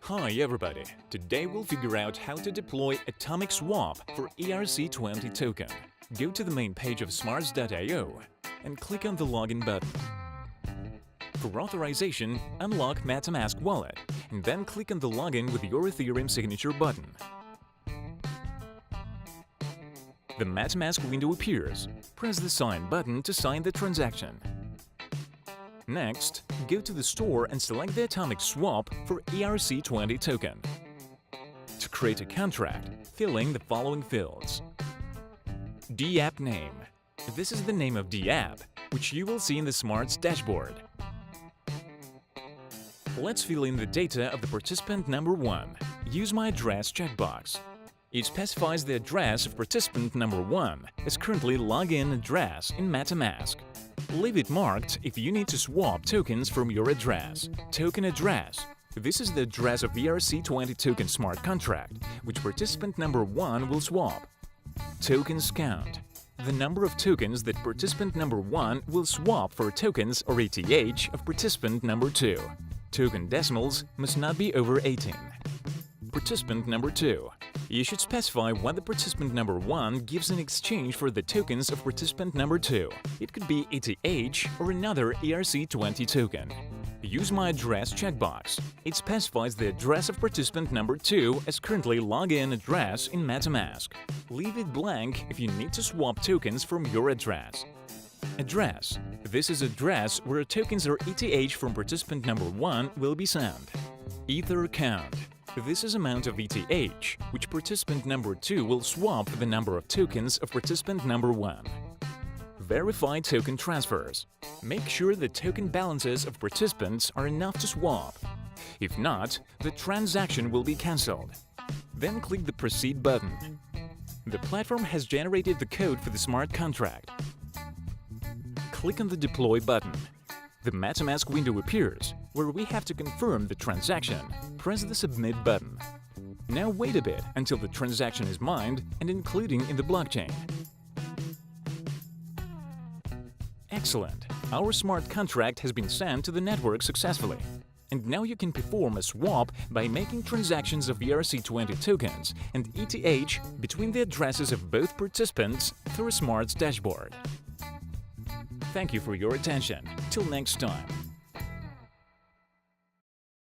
Hi everybody! Today we'll figure out how to deploy atomic swap for ERC20 token. Go to the main page of Smartz.io and click on the Login button. For authorization, unlock MetaMask wallet and then click on the Login with your Ethereum signature button. The MetaMask window appears. Press the Sign button to sign the transaction. Next, go to the store and select the atomic swap for ERC20 token. To create a contract, fill in the following fields. DApp name. This is the name of the app, which you will see in the Smartz dashboard. Let's fill in the data of the participant number 1. Use my address checkbox. It specifies the address of participant number 1 as currently login address in MetaMask. Leave it marked if you need to swap tokens from your address. Token address. This is the address of ERC20 token smart contract, which participant number 1 will swap. Tokens count. The number of tokens that participant number 1 will swap for tokens or ETH of participant number 2. Token decimals must not be over 18. Participant number 2. You should specify what the participant number 1 gives in exchange for the tokens of participant number 2. It could be ETH or another ERC20 token. Use my address checkbox. It specifies the address of participant number 2 as currently login address in MetaMask. Leave it blank if you need to swap tokens from your address. Address. This is address where tokens or ETH from participant number 1 will be sent. Ether count. This is amount of ETH, which participant number 2 will swap for the number of tokens of participant number 1. Verify token transfers. Make sure the token balances of participants are enough to swap. If not, the transaction will be cancelled. Then click the Proceed button. The platform has generated the code for the smart contract. Click on the Deploy button. The MetaMask window appears, where we have to confirm the transaction. Press the Submit button. Now wait a bit until the transaction is mined and including in the blockchain. Excellent! Our smart contract has been sent to the network successfully. And now you can perform a swap by making transactions of ERC20 tokens and ETH between the addresses of both participants through a Smartz dashboard. Thank you for your attention. Till next time.